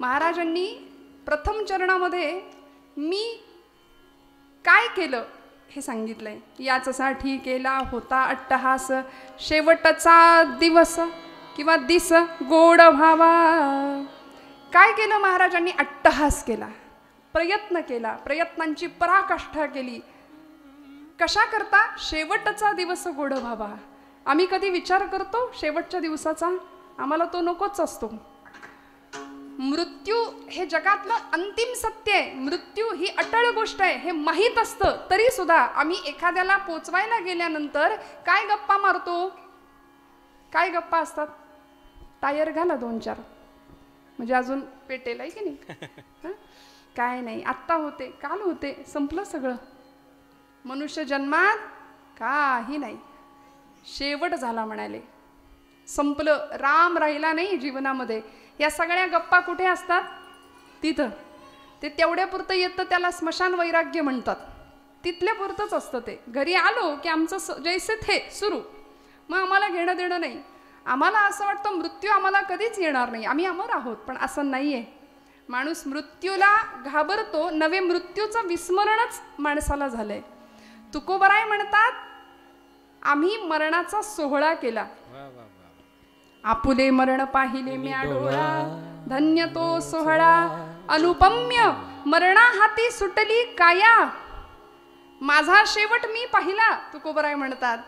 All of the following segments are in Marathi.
महाराजांनी प्रथम चरणामध्ये मी काय केलं हे सांगितलंय. याचसाठी केला होता अट्टहास, शेवटचा दिवस किंवा दिस गोड व्हावा. काय केलं महाराजांनी? अट्टहास केला, प्रयत्न केला, प्रयत्नांची पराकाष्ठा केली. कशा करता? शेवटचा दिवस गोड व्हावा. आम्ही कधी विचार करतो शेवटच्या दिवसाचा? आम्हाला तो नकोच असतो. मृत्यू हे जगातलं अंतिम सत्य आहे. मृत्यू ही अटळ गोष्ट आहे हे माहीत असतं तरी सुद्धा आम्ही एखाद्याला पोचवायला गेल्यानंतर काय गप्पा मारतो? काय गप्पा असतात? टायर घाला 2-4 म्हणजे अजून पेटेल आहे की नाही. काय नाही, आत्ता होते, काल होते, संपलं सगळं. मनुष्य जन्मात काही नाही, शेवट झाला म्हणाले, संपलं. राम राहिला नाही जीवनामध्ये. या सगळ्या गप्पा कुठे असतात? तिथं. ते तेवढ्यापुरतं येतं, त्याला स्मशान वैराग्य म्हणतात. तिथल्या पुरतंच असतं ते. घरी आलो की आमचं जैसे थे सुरू, मग आम्हाला घेणं देणं नाही. आम्हाला असं वाटतं मृत्यू आम्हाला कधीच येणार नाही, आम्ही अमर आहोत. पण असं नाही आहे. माणूस मृत्यूला घाबरतो, नवे मृत्यूचं विस्मरणच माणसाला झालंय. तुकोबराय म्हणतात, आम्ही मरणाचा सोहळा केला. आपुले मरण पाहिले म्या डोळा, धन्य तो सोहळा अनुपम्य. मरणा हाती सुटली काया, माझा शेवट मी पाहिला. तुकोबराय म्हणतात,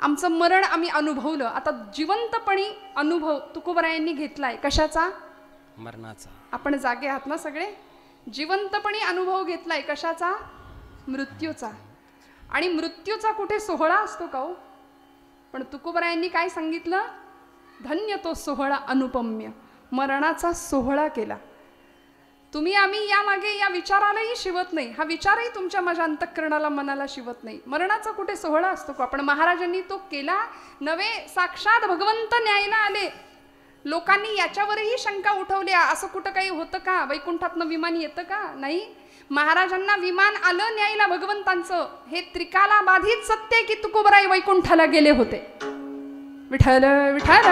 आमचं मरण आम्ही अनुभवलं. आता जिवंतपणी अनुभव तुकोबरायांनी घेतलाय. कशाचा? मरणाचा. आपण जागे आहात ना सगळे? जिवंतपणी अनुभव घेतलाय. कशाचा? मृत्यूचा. आणि मृत्यूचा कुठे सोहळा असतो का हो? पण तुकोबरायांनी काय सांगितलं? धन्य तो सोहळा अनुपम्य. मरणाचा सोहळा केला. तुम्ही आम्ही यामागे या विचारालाही शिवत नाही. हा विचारही तुमच्या माझ्या अंतःकरणाला मनाला शिवत नाही. मरणाचा कुठे सोहळा असतो का? पण महाराजांनी तो केला. नवे साक्षात भगवंत न्यायला आले. लोकांनी याच्यावरही शंका उठवल्या, असं कुठं काही होतं का? वैकुंठातनं विमान येतं का? नाही. महाराजांना विमान आलं न्यायला भगवंतांचं. हे त्रिकाला बाधित सत्य की तुकोबराय वैकुंठाला गेले होते. विठ्ठल विठ्ठल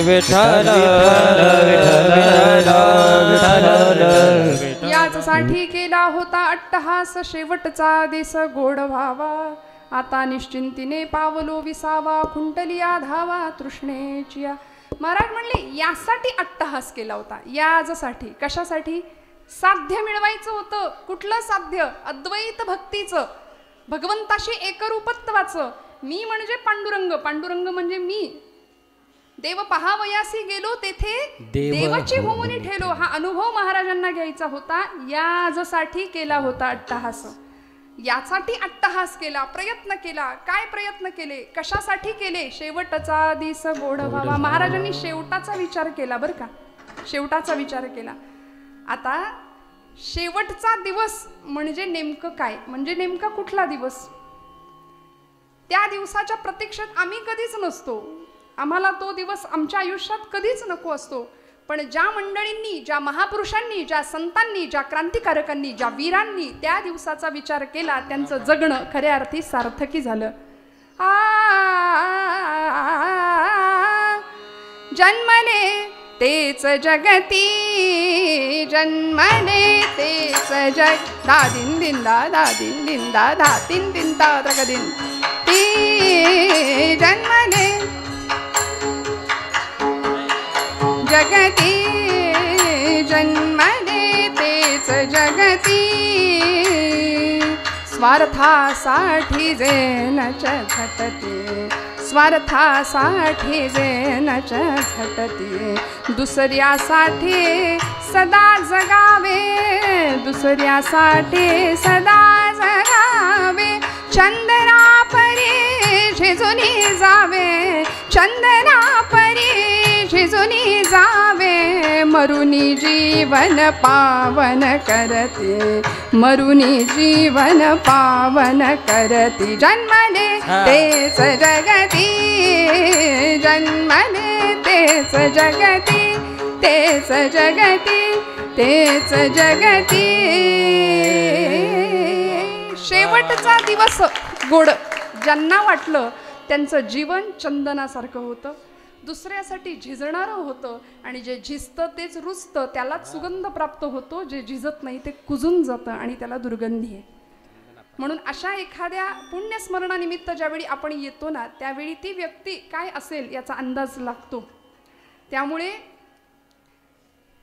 विठ्ठल याचसाठी केला होता अट्टहास, शेवटचा दिस गोड व्हावा. आता निश्चिंतीने पावलो विसावा, खुंटलिया धावा तृष्णेची. महाराज म्हणले यासाठी अट्टहास केला होता. याजसाठी. कशासाठी? साध्य मिळवायचं होतं. कुठलं साध्य? अद्वैत भक्तीचं, भगवंताशी एकरूपत्वाचं. मी म्हणजे पांडुरंग, पांडुरंग म्हणजे मी. देव पहावयासी गेलो तेथे देवाची होऊनी ठेलो. हा अनुभव महाराजांना घ्यायचा होता. याजसाठी केला होता अट्टहास. यासाठी अट्टहास केला, प्रयत्न केला. काय प्रयत्न केले? कशासाठी केले? शेवटचा दिस गोड व्हावा. महाराजांनी शेवटाचा विचार केला बरं का, शेवटाचा विचार केला. आता शेवटचा दिवस म्हणजे नेमकं काय? म्हणजे नेमका कुठला दिवस? त्या दिवसाच्या प्रतीक्षेत आम्ही कधीच नसतो. आम्हाला तो दिवस आमच्या आयुष्यात कधीच नको असतो. पण ज्या मंडळींनी, ज्या महापुरुषांनी, ज्या संतांनी, ज्या क्रांतिकारकांनी, ज्या वीरांनी त्या दिवसाचा विचार केला, त्यांचं जगणं खऱ्या अर्थी सार्थकी झालं. जन्मले तेच जगती, जन्मले तेच जग. दादिन दिन दा दादिन दिन दा दादिन दिन दा दिन ती. जन्मले जगती, जन्मले तेच जगती. स्वार्थासाठी जे नच झटते, स्वार्थासाठी जे नच झटते. दुसऱ्यासाठी सदा जगावे, दुसऱ्यासाठी सदा जगावे. चंदना परी झिजूनी जावे, चंदना परी झिजूनी जावे. मरुनी जीवन पावन करते, मरुनी जीवन पावन करती. जन्मले तेच जगती, जन्मले तेच जगती, तेच जगती, तेच जगती. शेवटचा दिवस गोड. ज्यांना वाटलं त्यांचं जीवन चंदनासारखं होतं. दुसऱ्यासाठी झिजणारं होतं आणि जे झिजतं तेच रुजतं, त्यालाच सुगंध प्राप्त होतो. जे झिजत नाही ते कुजून जातं आणि त्याला दुर्गंधी आहे. म्हणून अशा एखाद्या पुण्यस्मरणानिमित्त ज्यावेळी आपण येतो ना, त्यावेळी ती व्यक्ती काय असेल याचा अंदाज लागतो. त्यामुळे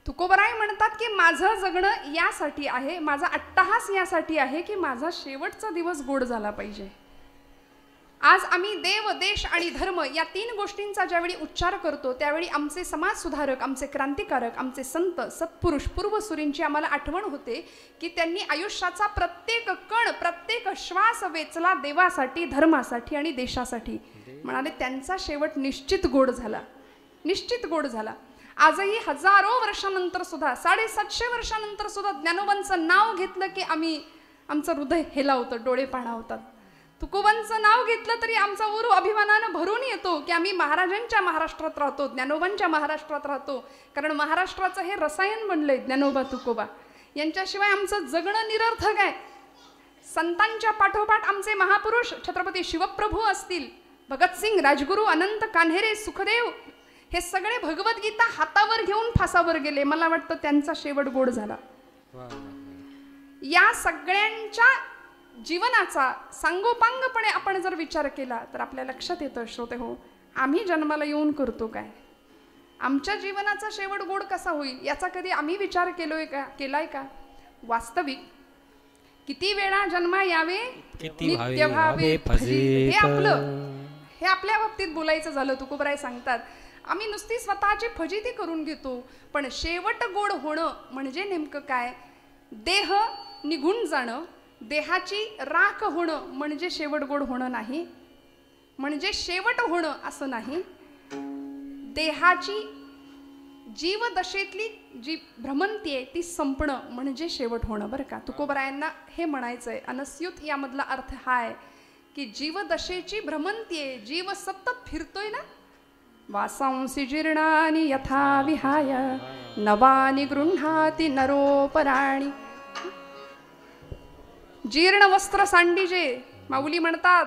तुकोबराय म्हणतात की माझं जगणं यासाठी आहे, माझा अट्टहास यासाठी आहे की माझा शेवटचा दिवस गोड झाला पाहिजे. आज आम्ही देव, देश आणि धर्म या 3 गोष्टींचा ज्यावेळी उच्चार करतो, त्यावेळी आमचे समाज सुधारक, आमचे क्रांतिकारक, आमचे संत, सत्पुरुष, पूर्वसुरींची आम्हाला आठवण होते की त्यांनी आयुष्याचा प्रत्येक कण, प्रत्येक श्वास वेचला देवासाठी, धर्मासाठी आणि देशासाठी. म्हणाले त्यांचा शेवट निश्चित गोड झाला, निश्चित गोड झाला. आजही हजारो वर्षानंतर सुद्धा, 750 वर्षानंतर सुद्धा ज्ञानोबांचं नाव घेतलं की आमचं हृदय हेलावतं, डोळे पाणावतात. तुकोबांचं नाव घेतलं तरी आमचा उरू अभिमानानं भरून येतो की आम्ही महाराजांच्या महाराष्ट्रात राहतो, ज्ञानोबांच्या महाराष्ट्रात राहतो. कारण महाराष्ट्राचं हे रसायन बनलंय ज्ञानोबा तुकोबा यांच्याशिवाय आमचं जगणं निरर्थक आहे. संतांच्या पाठोपाठ आमचे महापुरुष छत्रपती शिवप्रभू असतील, भगतसिंग, राजगुरू, अनंत कान्हेरे, सुखदेव, हे सगळे भगवद्गीता हातावर घेऊन फासावर गेले. मला वाटतं त्यांचा शेवट गोड झाला. या सगळ्यांच्या जीवनाचा सांगोपांगपणे आपण जर विचार केला तर आपल्या लक्षात येतं श्रोते हो, आम्ही जन्माला येऊन करतो काय, आमच्या जीवनाचा शेवट गोड कसा होईल याचा कधी आम्ही विचार केलाय का? वास्तविक किती वेळा जन्मा यावे नित्य व्हावे फजित, हे आपल्या बाबतीत बोलायचं झालं. तुकोबराय सांगतात आम्ही नुसती स्वतःची फजिती करून घेतो, पण शेवट गोड होणं म्हणजे नेमकं काय? देह निघून जाणं, देहाची राख होणं म्हणजे शेवट गोड होणं नाही, म्हणजे शेवट होणं असं नाही. देहाची जीवदशेतली जी भ्रमंती आहे ती संपणं म्हणजे शेवट होणं बरं का. तुकोबरायांना हे म्हणायचंय. अनस्युत यामधला अर्थ हा आहे की जीवदशेची भ्रमंती आहे, जीव सतत फिरतोय ना. वासांसी जीर्णानि यथा विहाय नवानि गृह्णाति नरोपराणि. जीर्ण वस्त्र सांडीजे, माऊली म्हणतात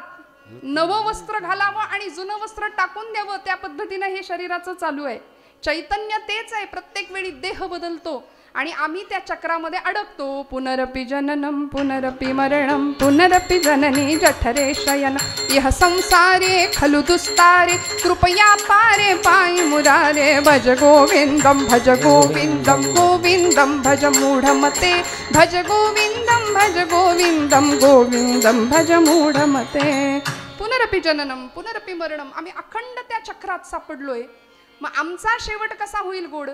नवं वस्त्र घालावं आणि जुनं वस्त्र टाकून द्यावं, त्या पद्धतीनं हे शरीराचं चालू आहे. चैतन्य तेच आहे, प्रत्येक वेळी देह बदलतो आणि आम्ही त्या चक्रामध्ये अडकतो. पुनरपि जननम पुनरपि मरणम पुनरपि जननी जठरे शयन इह संसारे खलु दुस्तारे कृपया पारे पायी मुरारे. भज गोविंदम गोविंदम भज मूढमते, भज गोविंदम गोविंदम भज मूढमते. पुनरपि जननम पुनरपि मरणम, आम्ही अखंड त्या चक्रात सापडलोय. मग आमचा शेवट कसा होईल गोड,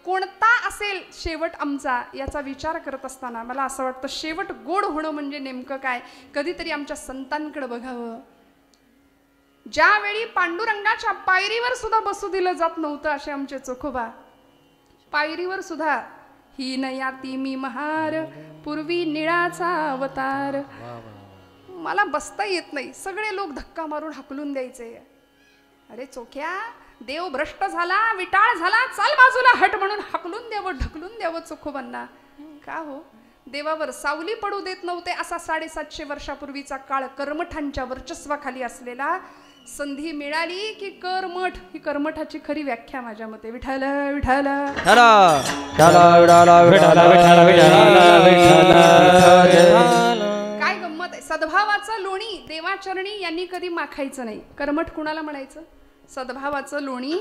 कोणता असेल शेवट आमचा याचा विचार करत असताना मला असं वाटतं शेवट गोड होणं म्हणजे नेमकं काय. कधीतरी आमच्या संतांकडे बघावं, ज्यावेळी पांडुरंगाच्या पायरीवर सुद्धा बसू दिलं जात नव्हतं असे आमचे चोखोबा. पायरीवर सुद्धा हीन याती मी महार पूर्वी निळाचा अवतार. मला बसता येत नाही, सगळे लोक धक्का मारून हाकलून द्यायचे. अरे चोख्या, देव भ्रष्ट झाला, विटाळ झाला, चाल बाजूला हट म्हणून हाकलून द्यावं, ढकलून द्यावं चोखोबांना. का हो, देवावर सावली पडू देत नव्हते असा 750 वर्षापूर्वीचा काळ कर्मठांच्या वर्चस्वाखाली असलेला. संधी मिळाली की कर्मठ, ही कर्मठाची खरी व्याख्या माझ्या मते. विठ्ठल विठ्ठल काय गंमत आहे. सद्भावाचं लोणी देवाचरणी यांनी कधी माखायचं नाही. कर्मठ कुणाला म्हणायचं? सद्भावाचं लोणी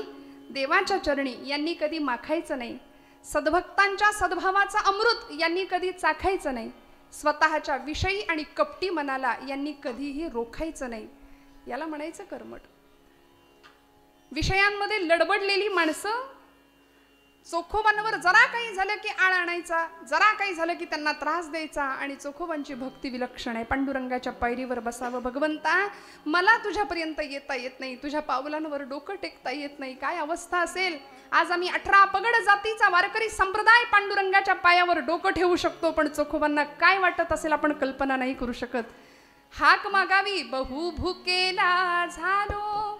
देवाच्या चरणी यांनी कधी माखायचं नाही. सद्भक्तांच्या सद्भावाचा अमृत यांनी कधी चाखायचं नाही. स्वतःच्या विषयी आणि कपटी मनाला यांनी कधीही रोखायचं नाही. याला म्हणायचं कर्मठ. विषयांमध्ये लडबडलेली माणसं चोखोबांवर जरा काही झालं की आळ आणायचा, जरा काही झालं की त्यांना त्रास द्यायचा. आणि चोखोबांची भक्ती विलक्षण आहे. पांडुरंगाच्या पायरीवर बसावं. भगवंता मला तुझ्यापर्यंत येता येत नाही, तुझ्या पावलांवर डोकं टेकता येत नाही. काय अवस्था असेल. आज आम्ही 18 पगड जातीचा वारकरी संप्रदाय पांडुरंगाच्या पायावर डोकं ठेवू शकतो, पण चोखोबांना काय वाटत असेल आपण कल्पना नाही करू शकत. हाक मागावी बहु भुकेला झालो,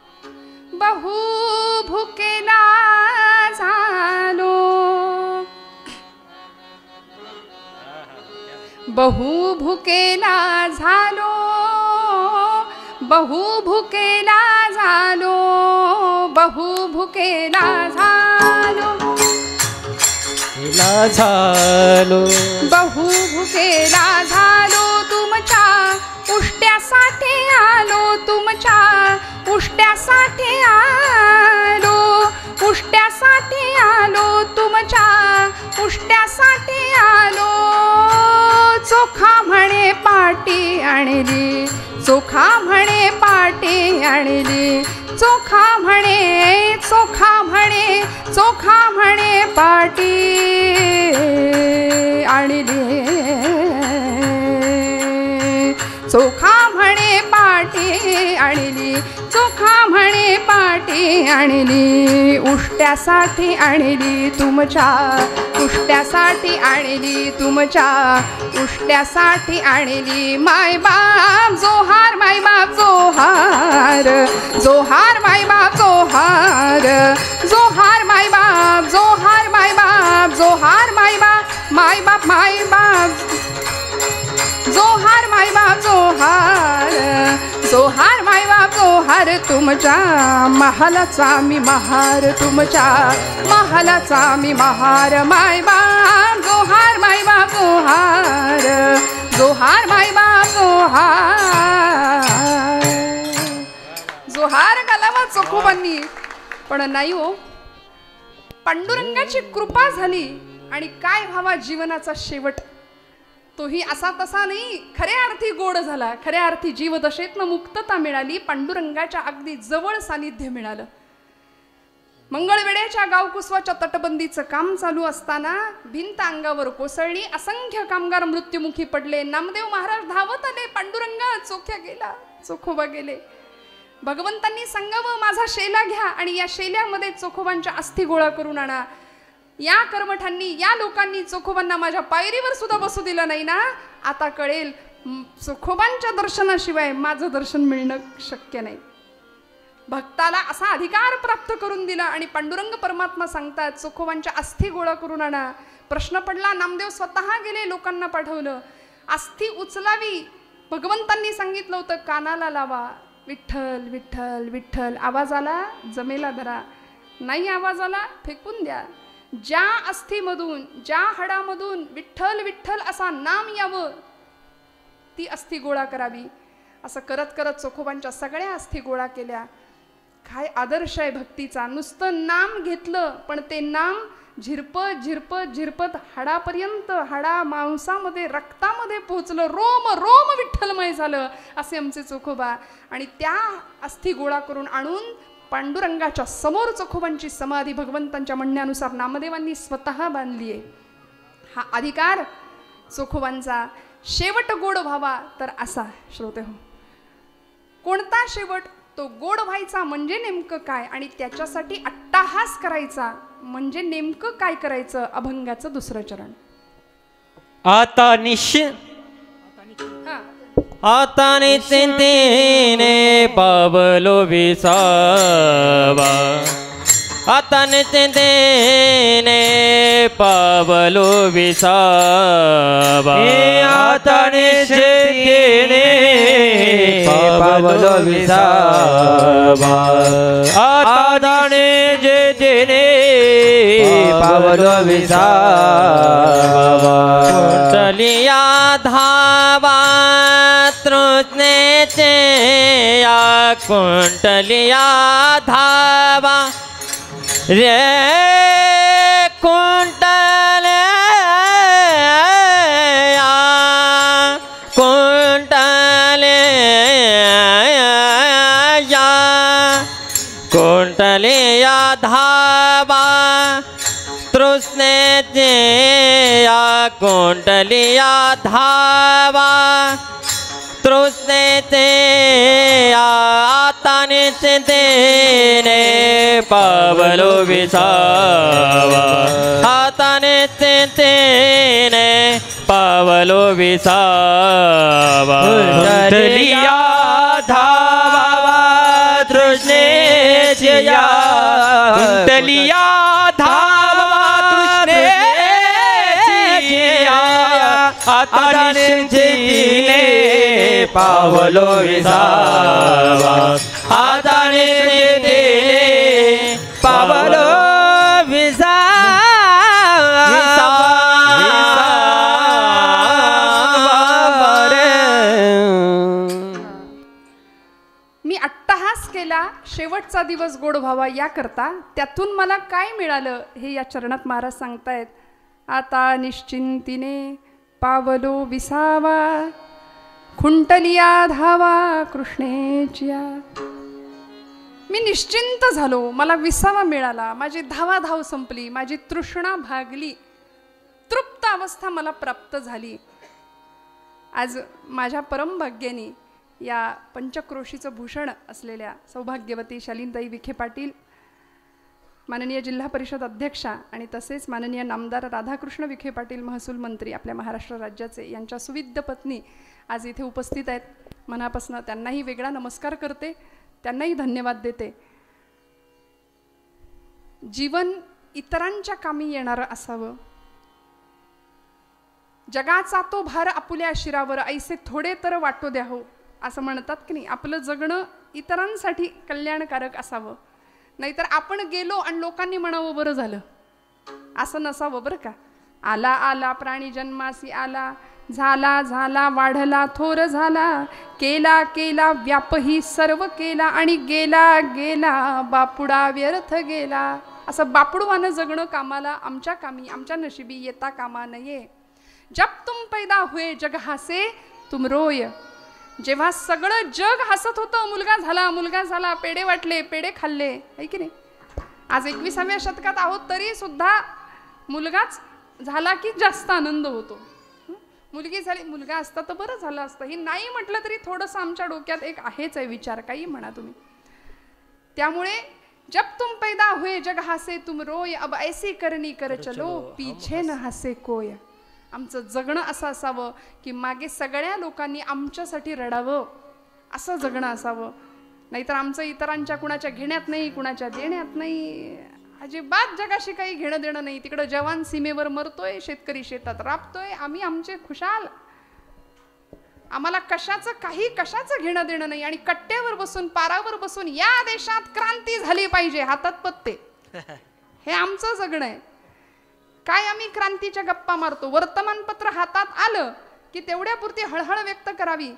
बहु भुकेला झालो, बहु भुकेला झालो, बहु भुकेला झालो, बहु भुकेला झालो, झालो बहु भुकेला झालो, तुमच्या उष्ट्यासाठी आलो, तुमच्या उष्ट्यासाठी आलो, उष्ट्यासाठी आलो, तुमच्या उष्ट्यासाठी आलो. चोखा म्हणे पाटी आणली, चोखा म्हणे पाटी आणली, चोखा म्हणे, चोखा म्हणे, चोखा म्हणे पाटी आणली, चोखा म्हणे पाटी आणली, चोखा म्हणे पाटी आणली. उष्ट्यासाठी आणली, तुमच्या उष्ट्यासाठी आणली, तुमच्या उष्ट्यासाठी आणली. मायबाप जोहार, मायबाप जोहार, जोहार मायबाप जोहार, जोहार मायबाप, जोहार मायबाप, जोहार मायबाप, मायबाप मायबाप, जोहार मायबाप जोहार, जोहार मायबाप जोहार. तुमच्या महालाचा मी महार, तुमच्या महालाचा मी महार. मायबाप जोहार, मायबाप जोहार, जोहार मायबाप जोहार. जोहार घालावा चोखोबांनी, पण नाही हो, पांडुरंगाची कृपा झाली आणि काय व्हावा जीवनाचा शेवट. तोही असा तसा नाही, खऱ्या अर्थी गोड झाला, खऱ्या अर्थी जीवदशेतनं मुक्तता मिळाली, पांडुरंगाच्या अगदी जवळ सानिध्य मिळालं. मंगळवेढ्याच्या गावकुसवाच्या तटबंदीचं काम चालू असताना भिंत अंगावर कोसळली, असंख्य कामगार मृत्युमुखी पडले. नामदेव महाराज धावत आले, पांडुरंगा चोख्या गेला, चोखोबा गेले. भगवंतांनी सांगावं माझा शेला घ्या आणि या शेल्यामध्ये चोखोबांच्या अस्थी गोळा करून आणा. या कर्मठांनी, या लोकांनी चोखोबांना माझ्या पायरीवर सुद्धा बसू दिलं नाही ना, आता कळेल चोखोबांच्या दर्शनाशिवाय माझं दर्शन मिळणं शक्य नाही. भक्ताला असा अधिकार प्राप्त करून दिला आणि पांडुरंग परमात्मा सांगतात चोखोबांच्या अस्थी गोळा करून आणा. प्रश्न पडला, नामदेव स्वतः गेले, लोकांना पाठवलं. अस्थी उचलावी, भगवंतांनी सांगितलं होतं कानाला लावा, विठ्ठल विठ्ठल विठ्ठल. आवाज आला जमेला धरा, नाही आवाज आला फेकून द्या. ज्या अस्थीमधून, ज्या हाडामधून विठ्ठल विठ्ठल असा नाम यावं ती अस्थी गोळा करावी. असं करत करत चोखोबांच्या सगळ्या अस्थी गोळा केल्या. काय आदर्श आहे भक्तीचा. नुसतं नाम घेतलं पण ते नाम झिरपत झिरपत झिरपत हाडापर्यंत, हाडा मांसामध्ये रक्तामध्ये पोहोचलं, रोम रोम विठ्ठलमय झालं असे आमचे चोखोबा. आणि त्या अस्थी गोळा करून आणून पांडुरंगाच्या समोर चोखोबांची समाधी भगवंतांच्या म्हणण्यानुसार नामदेवांनी स्वतः बांधली आहे. हा अधिकार चोखोबांचा. शेवट गोड व्हावा तर असा श्रोते हो. कोणता शेवट? तो गोड व्हायचा म्हणजे नेमकं काय आणि त्याच्यासाठी अट्टाहास करायचा म्हणजे नेमकं काय करायचं. अभंगाचं दुसरं चरण. आता आता निश्चिंतीने पावलो विसावा, आता निश्चिंतीने पावलो विसावा, आता निश्चिंतीने पावलो विसावा, आता निश्चिंतीने पावलो विसावा. कुंडलिया धावा तृष्णेचे या कुंडलिया धावा रे कुंडलिया कुंडलिया कुंडलिया धावा तृष्णेचे या कुंडलिया धावा तृष्णेचे आता निश्चिंतेने पावलो विसावा, आता निश्चिंतेने पावलो विसावा. कुंडलिया धावा तृष्णेचे या कुंडलिया धावा तृष्णेचे या आता निश्चिंतीने पावलो विसावा आता निश्चिंतीने पावलो शेवटचा दिवस गोड व्हावा याकरता त्यातून मला काय मिळालं हे या चरणात महाराज सांगतायत. आता निश्चिंतीने पावलो विसावा खुंटलिया धावा कृष्णेचिया. मी निश्चिंत झालो, मला विसावा मिळाला, माझी धावाधाव संपली, माझी तृष्णा भागली, तृप्त अवस्था मला प्राप्त झाली. आज माझ्या परमभाग्याने या पंचक्रोशीचं भूषण असलेल्या सौभाग्यवती शालीनताई विखे पाटील, माननीय जिल्हा परिषद अध्यक्षा आणि तसेच माननीय नामदार राधाकृष्ण विखे पाटील महसूल मंत्री आपल्या महाराष्ट्र राज्याचे, यांच्या सुविद्य पत्नी आज इथे उपस्थित आहेत. मनापासून त्यांनाही वेगळा नमस्कार करते, त्यांनाही धन्यवाद देते. जीवन इतरांच्या कामी येणारं असावं, जगाचा तो भार आपुल्या शिरावर ऐसे थोडे तर वाटो द्याहो असं म्हणतात की नाही. आपलं जगणं इतरांसाठी कल्याणकारक असावं, नाहीतर आपण गेलो आणि लोकांनी म्हणावं बरं झालं असं नसावं बरं का. आला आला प्राणी जन्मासी आला, झाला झाला वाढला थोर झाला, केला केला व्यापही सर्व केला आणि गेला गेला बापुडा व्यर्थ गेला. असं बापुडवानं जगणं कामाला आमच्या कामी आमच्या नशिबी येता कामा नये. जब तुम पैदा हुए जग हसे तुम रोय. जेव्हा सगळं जग हसत होतं, मुलगा झाला, पेढे वाटले, पेढे खाल्ले, है की नाही. आज 21व्या शतकात आहोत तरी सुद्धा मुलगाच झाला की जास्त आनंद होतो. मुलगी झाली, मुलगा असता तर बरं झालं असतं, हे नाही म्हटलं तरी थोडंसं आमच्या डोक्यात एक आहेच आहे विचार, काही म्हणा तुम्ही. त्यामुळे जब तुम पैदा हुए जग हसे तुम रोय, अब ऐसी करनी कर चलो पीछे न हसे कोय. आमचं जगणं असं असावं की मागे सगळ्या लोकांनी आमच्यासाठी रडावं असं जगणं असावं. नाहीतर आमचं इतरांच्या कुणाच्या घेण्यात नाही, कुणाच्या देण्यात नाही, अजिबात जगाशी काही घेणं देणं नाही. तिकडं जवान सीमेवर मरतोय, शेतकरी शेतात राबतोय, आम्ही आमचे खुशाल, आम्हाला कशाचं घेणं देणं नाही. आणि कट्ट्यावर बसून पारावर बसून या देशात क्रांती झाली पाहिजे, हातात पत्ते, हे आमचं जगणं आहे. काय आम्ही क्रांतीच्या गप्पा मारतो. वर्तमानपत्र हातात आलं की तेवढ्यापुरती हळहळ व्यक्त करावी.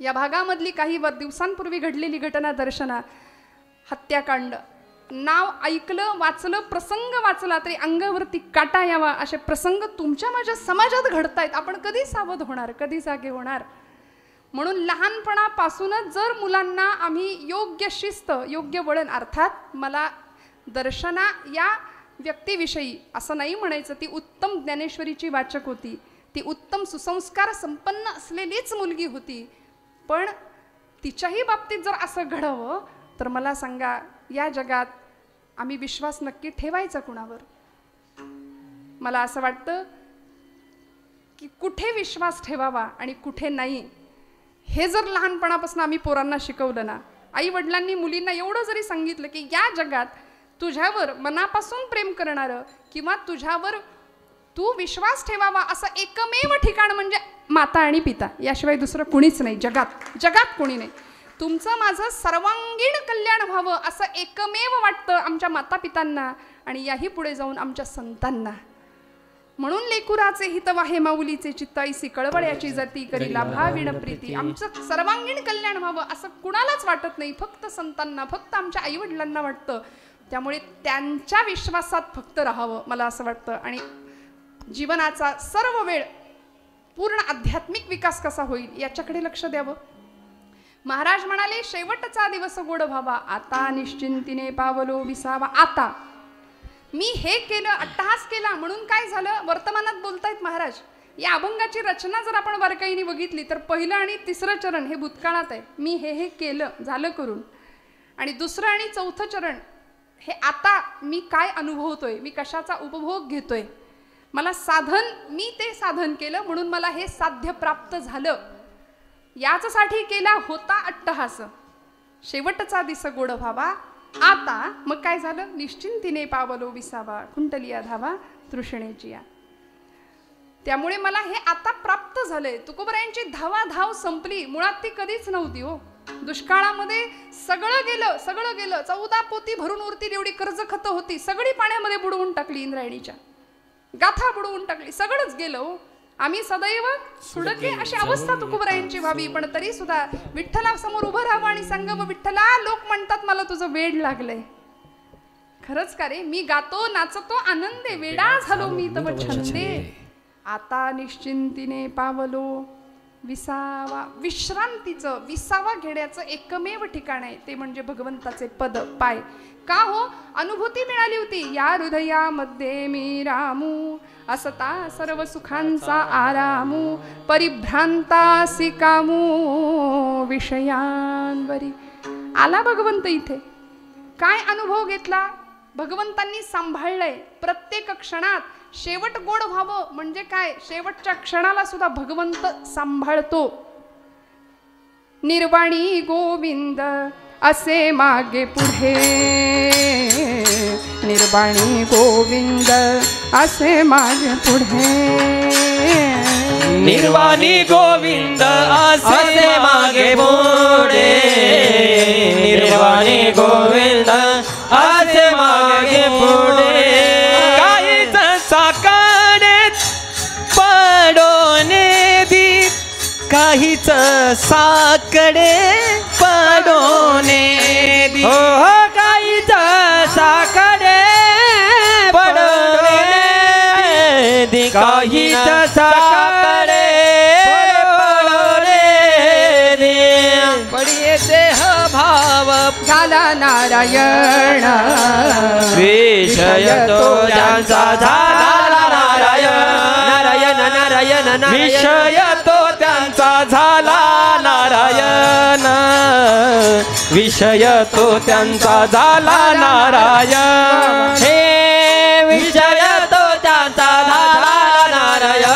या भागामधली काही दिवसांपूर्वी घडलेली घटना दर्शना, हत्याकांड, नाव ऐकलं वाचलं, प्रसंग वाचला तरी अंगावरती काटा यावा असे प्रसंग तुमच्या माझ्या समाजात घडतायत. आपण कधी सावध होणार, कधी जागे होणार. म्हणून लहानपणापासूनच जर मुलांना आम्ही योग्य शिस्त, योग्य वळण, अर्थात मला दर्शना या व्यक्तीविषयी असं नाही म्हणायचं, ती उत्तम ज्ञानेश्वरीची वाचक होती, ती उत्तम सुसंस्कार संपन्न असलेलीच मुलगी होती. पण तिच्याही बाबतीत जर असं घडावं तर मला सांगा, या जगात आम्ही विश्वास नक्की ठेवायचा कुणावर? मला असं वाटतं की कुठे विश्वास ठेवावा आणि कुठे नाही हे जर लहानपणापासून आम्ही पोरांना शिकवलं ना, आई वडिलांनी मुलींना एवढं जरी सांगितलं की या जगात तुझ्यावर मनापासून प्रेम करणारं किंवा तुझ्यावर तू विश्वास ठेवावा असं एकमेव ठिकाण म्हणजे माता आणि पिता, याशिवाय दुसरं कुणीच नाही जगात कोणी नाही. तुमचं माझं सर्वांगीण कल्याण व्हावं असं एकमेव वाटतं आमच्या माता पितांना आणि याही पुढे जाऊन आमच्या संतांना. म्हणून लेकुराचे हितवाहे माऊलीचे चित्ताईसी कळवळ्याची जाती करी लाभा विण प्रीती. आमचं सर्वांगीण कल्याण व्हावं असं कुणालाच वाटत नाही, फक्त संतांना, फक्त आमच्या आईवडिलांना वाटतं. त्यामुळे त्यांच्या विश्वासात फक्त राहावं मला असं वाटतं. आणि जीवनाचा सर्व वेळ पूर्ण आध्यात्मिक विकास कसा होईल याच्याकडे लक्ष द्यावं. महाराज म्हणाले शेवटचा दिवस गोड व्हावा, आता निश्चिंतीने पावलो विसावा. आता मी हे केलं, अट्टहास केला म्हणून काय झालं, वर्तमानात बोलतायत महाराज. या अभंगाची रचना जर आपण बारकाईने बघितली तर पहिलं आणि तिसरं चरण हे भूतकाळात आहे, मी हे केलं झालं करून. आणि दुसरं आणि चौथं चरण हे आता मी काय अनुभवतोय, मी कशाचा उपभोग घेतोय, मला साधन, मी ते साधन केलं म्हणून मला हे साध्य प्राप्त झालं, याचसाठी केला होता अट्टहास. शेवटचा दिस गोड व्हावा आता. मग काय झालं, निश्चिंतीने पावलो विसावा खुंटलिया धावा तृष्णेचिया. त्यामुळे मला हे आता प्राप्त झालंय. तुकोबरायांची धावाधाव संपली, मुळात ती कधीच नव्हती हो. दुष्काळामध्ये सगळं गेलं, सगळं गेलं. 14 पोती भरून उरतील एवढी कर्ज खतं होती, सगळी पाण्यामध्ये बुडवून टाकली. इंद्रायणीच्या गाथा बुडवून टाकली, सगळंच गेलं हो. आम्ही सदैव सुडके अशी अवस्था तुकोबरायांची व्हावी. पण तरी सुद्धा विठ्ठलासमोर उभं राहावं आणि सांगावं, विठ्ठला लोक म्हणतात मला तुझं वेड लागलंय. खरंच का रे, मी गातो नाचतो आनंदे, वेडा झालो मी तव छंदे. आता निश्चिंतीने पावलो विसावा. विश्रांतीचं, विसावा घेण्याचं एकमेव ठिकाण आहे ते म्हणजे भगवंताचे पद पाय. का हो, अनुभूती मिळाली होती. या हृदयामध्ये मी रामू, असता सर्व सुखांचा आरामू, परिभ्रांतासी कामू विषयांवरी. आला भगवंत इथे, काय अनुभव घेतला, भगवंतांनी सांभाळलंय प्रत्येक क्षणात. शेवट गोड व्हावं म्हणजे काय, शेवटच्या क्षणाला सुद्धा भगवंत सांभाळतो. निर्वाणी गोविंद असे मागे पुढे, निर्वाणी गोविंद असे मागे पुढे, निर्वाणी गोविंद असे मागे पुढे, निर्वाणी गोविंद असे मागे पुढे. काहीच साकडे पडोने दी, काहीच साकडे पडोने दी, हो हो काहीच साकडे पडोने दी, काहीच साकडे पडोने दी. पडिये देह भाव झाला नारायण, विषय तो ज्यांचा झाला नारायण, नारायण नारायण, विषय तो त्यांचा झाला नारायण, विषय तो त्यांचा झाला नारायण. हे विषय तो त्यांचा झाला नारायण,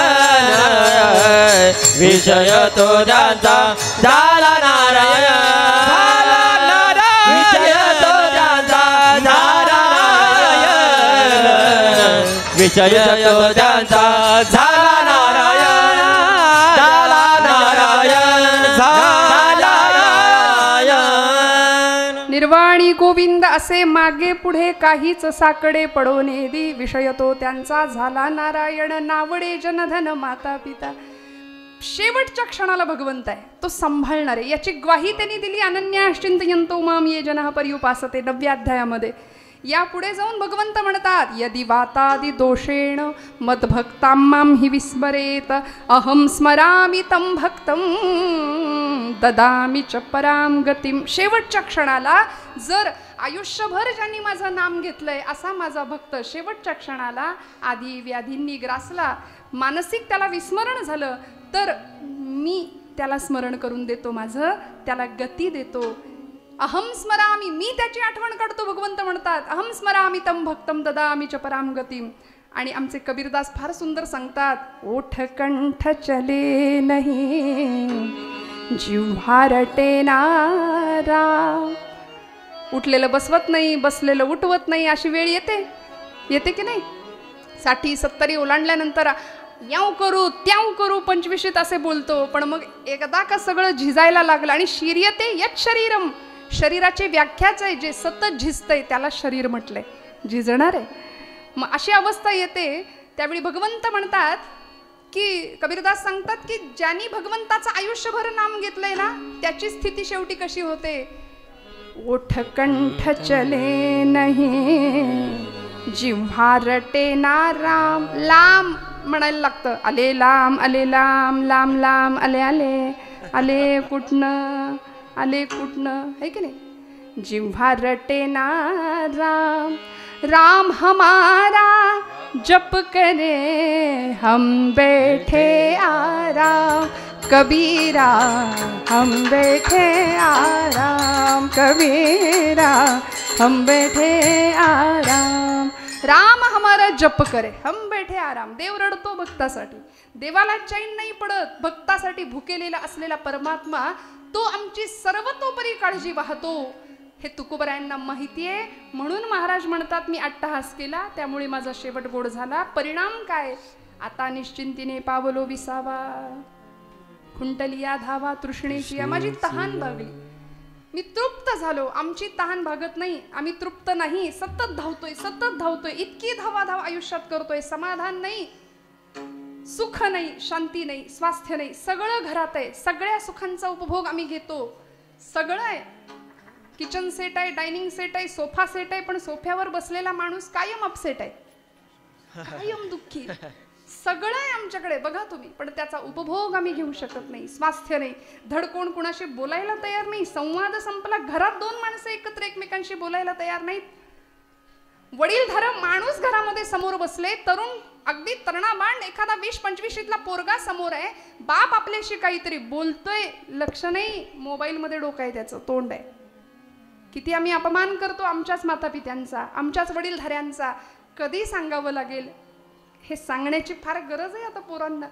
विषय तो त्यांचा झाला नारायण, विषय तो त्यांचा झाला नारायण, विषय तो त्यांचा झाला नारायण, झाला नारायण, झाला नारायण. निर्वाणी गोविंद असे मागे पुढे, काहीच साकडे पडोने दी, विषय तो त्यांचा झाला नारायण. नावडे जनधन माता पिता. शेवटच्या क्षणाला भगवंत आहे, तो सांभाळणार आहे, याची ग्वाही त्यांनी दिली. अनन्याश्चिंतयन्तो माम ये जनः पर्युपासते 9व्या अध्यायामध्ये. यापुढे जाऊन भगवंत म्हणतात, यदि वातादि दोषेण मद्भक्तां मां हि विस्मरेत, अहं स्मरामि तं भक्तं ददामि च परां गतिं. शेवटच्या क्षणाला जर आयुष्यभर ज्यांनी माझं नाम घेतलंय असा माझा भक्त शेवटच्या क्षणाला आधी व्याधींनी ग्रासला, मानसिक त्याला विस्मरण झालं, तर मी त्याला स्मरण करून देतो, माझं त्याला गती देतो. अहम स्मरामी, मी त्याची आठवण काढतो. भगवंत म्हणतात, अहम स्मरामी तम भक्तम ददामि च पराम गतिम. आणि आमचे कबीरदास फार सुंदर सांगतात, ओठ कंठ चले नाही जिव्हा रटे नारा. उठलेलं बसवत नाही, बसलेलं उठवत नाही, अशी वेळ येते, येते की नाही. 60-70 ओलांडल्यानंतर याव करू त्याव करू 25शीत असे बोलतो. पण मग एकदा का सगळं झिजायला लागलं आणि शिर्यते यत शरीरम, शरीराची व्याख्याच आहे, जे सतत झिजतंय त्याला शरीर म्हटलंय, झिजणार आहे. मग अशी अवस्था येते, त्यावेळी भगवंत म्हणतात की, कबीरदास सांगतात की ज्यांनी भगवंताचं आयुष्यभर नाम घेतलंय ना, त्याची स्थिती शेवटी कशी होते. ओठ कंठ चले नाही जिव्हा रटे ना राम. लांब म्हणायला लागतं, आले लांब, आले लांब, लांब लांब, आले आले, आले कुठनं, आले कुठनं, है की नाही. जिव्हा रटे ना राम, राम हमारा जप करे हम बैठे आराम, कबीरा हम बैठे आराम, कबीरा हम बैठे आराम. राम हमारा जप करे हम बैठे आराम. देव रडतो भक्तासाठी, देवाला चैन नाही पडत. भक्तासाठी भुकेलेला असलेला परमात्मा तो आमची सर्वतोपरी काळजी वाहतो, हे तुकोबरायांना माहिती आहे. म्हणून महाराज म्हणतात, मी अट्टहास केला त्यामुळे माझा शेवट गोड झाला. परिणाम काय, आता निश्चिंतीने पावलो विसावा, खुंटलिया धावा तृष्णेची, माझी तहान भागली, मी तृप्त झालो. आमची तहान भागत नाही, आम्ही तृप्त नाही, सतत धावतोय, इतकी धावाधाव आयुष्यात करतोय, समाधान नाही, सुख नाही, शांती नाही, स्वास्थ्य नाही, सगळं घरात आहे, सगळ्या सुखांचा उपभोग आम्ही घेतो, सगळं आहे, किचन सेट आहे, डायनिंग सेट आहे, सोफा सेट आहे, पण सोफ्यावर बसलेला माणूस कायम अपसेट आहे, कायम दुःखी, सगळं आहे आमच्याकडे बघा तुम्ही, पण त्याचा उपभोग आम्ही घेऊ शकत नाही, स्वास्थ्य नाही, धड कोण कुणाशी बोलायला तयार नाही, संवाद संपला, घरात दोन माणसं एकत्र एकमेकांशी बोलायला तयार नाहीत, वडीलधारक माणूस घरामध्ये समोर बसले, तरुण अगदी तरुणाबांड एखादा 20-25 पोरगा समोर आहे, बाप आपल्याशी काहीतरी बोलतोय, लक्ष नाही, मोबाईल मध्ये डोकं आहे, त्याचं तोंड आहे. किती आम्ही अपमान करतो आमच्याच मातापित्यांचा, आमच्याच वडीलधाऱ्यांचा, कधी सांगावं लागेल हे सांगण्याची फार गरज आहे. आता पोरांना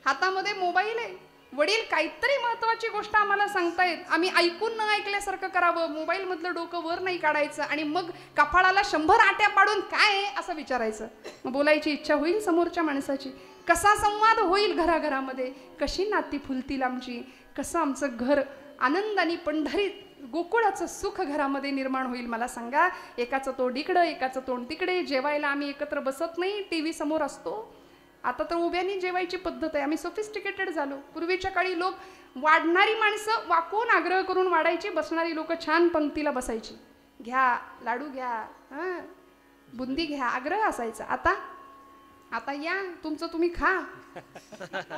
हातामध्ये मोबाईल आहे, वडील काहीतरी महत्वाची गोष्ट आम्हाला सांगतायत, आम्ही ऐकून न ऐकल्यासारखं करावं, मोबाईल मधलं डोकं वर नाही काढायचं आणि मग कपाळाला 100 आट्या पाडून काय आहे असं विचारायचं. मग बोलायची इच्छा होईल समोरच्या माणसाची, कसा संवाद होईल घराघरामध्ये, कशी नाती फुलतील आमची, कसं आमचं घर आनंदाने पंढरीत गोकुळाचं सुख घरामध्ये निर्माण होईल. मला सांगा, एकाचं तोंड इकडं, एकाचं तोंड तिकडे, जेवायला आम्ही एकत्र बसत नाही, टीव्ही समोर असतो. आता तर उभ्यानी जेवायची पद्धत आहे, आम्ही सोफिस्टिकेटेड झालो. पूर्वीच्या काळी लोक वाढणारी माणसं वाकून आग्रह करून वाढायची, बसणारी लोक छान पंक्तीला बसायची, घ्या लाडू घ्या, हां बुंदी घ्या, आग्रह असायचा. आता या तुमचं तुम्ही खा,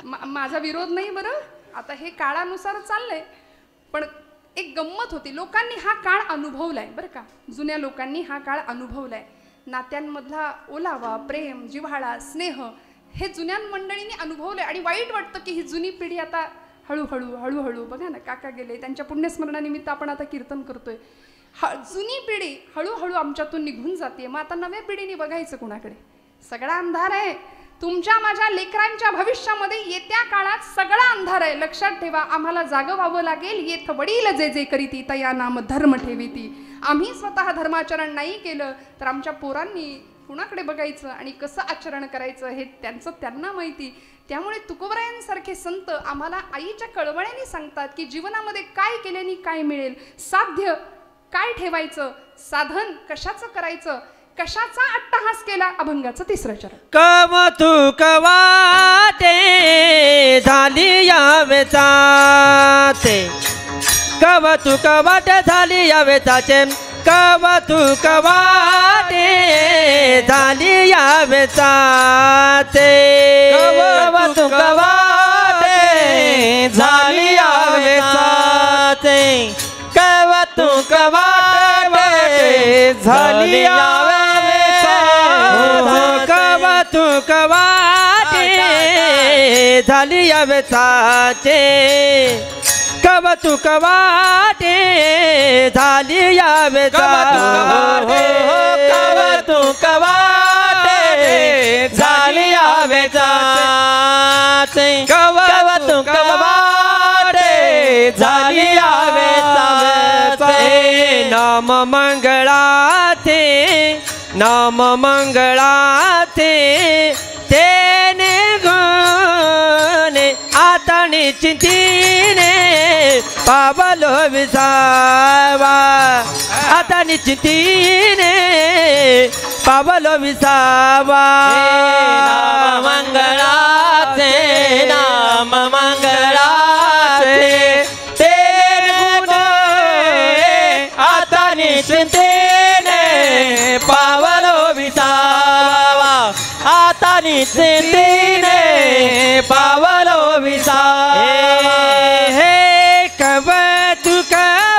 माझा विरोध नाही बरं, आता हे काळानुसार चाललंय. पण एक गंमत होती, लोकांनी हा काळ अनुभवलाय बरं का, जुन्या लोकांनी हा काळ अनुभवलाय. नात्यांमधला ओलावा, प्रेम, जिव्हाळा, स्नेह हे जुन्या मंडळींनी अनुभवलंय. आणि वाईट वाटतं की ही जुनी पिढी आता हळूहळू बघा ना, काका गेले, त्यांच्या पुण्यस्मरणानिमित्त आपण आता कीर्तन करतोय, जुनी पिढी हळूहळू आमच्यातून निघून जाते. मग आता नव्या पिढीने बघायचं कुणाकडे, सगळा अंधार आहे. तुमच्या माझ्या लेकरांच्या भविष्यामध्ये येत्या काळात सगळा अंधार आहे, लक्षात ठेवा. आम्हाला जागं व्हावं लागेल, येथ वडील जे जे करीती तया नाम धर्म ठेवीती. आम्ही स्वतः धर्माचरण नाही केलं तर आमच्या पोरांनी कुणाकडे बघायचं आणि कसं आचरण करायचं हे त्यांना माहिती. त्यामुळे तुकोबरायांसारखे संत आम्हाला आईच्या कळवळ्याने सांगतात की जीवनामध्ये काय केल्याने काय मिळेल, साध्य काय ठेवायचं, साधन कशाचं करायचं, कशाचा अट्टहास केला. अभंगाचं 3रं चरण. कवतुक वाटे झाली यावेचाचे, कवतुक वाटे झाली यावेचाचे, कवतुक वाटे झाली यावेचाचे, कवतुक वाटे झाली यावेचाचे, कवतुक वाटे झाली यावेचाचे, कवतुक वाटे झाली यावेचाचे, कवतुक वाटे झाली यावेचाचे, कवतुक वाटे झाली यावेचाचे, कवतुक वाटे झाली यावेचाचे. नाम मंगळाचे, नाम मंगळाचे तेने गुणे आता निश्चिंतीने पावलो विसावा, आता निश्चिंतीने पावलो विसावा. नाम मंगळाचे, नाम मंगळाचे तेने गुणे आता निश्चिंतीने पावलो विसावा, आता निश्चिंतीने पावलो विसावा. हे कवतुक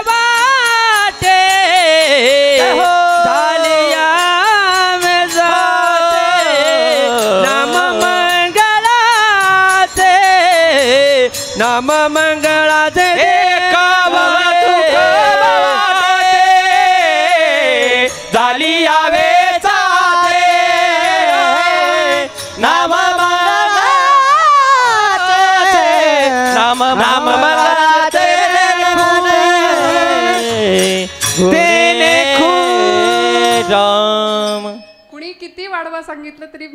वाटे झाली यावेचाचे, नाम मंगळाचे, नाम मंगळाचे, कवतुक वाटे झाली यावेचाचे, नाम मंगळाचे, नाम मंगळाचे तेने राम. कुणी किती वाढवा सांगितलं तरी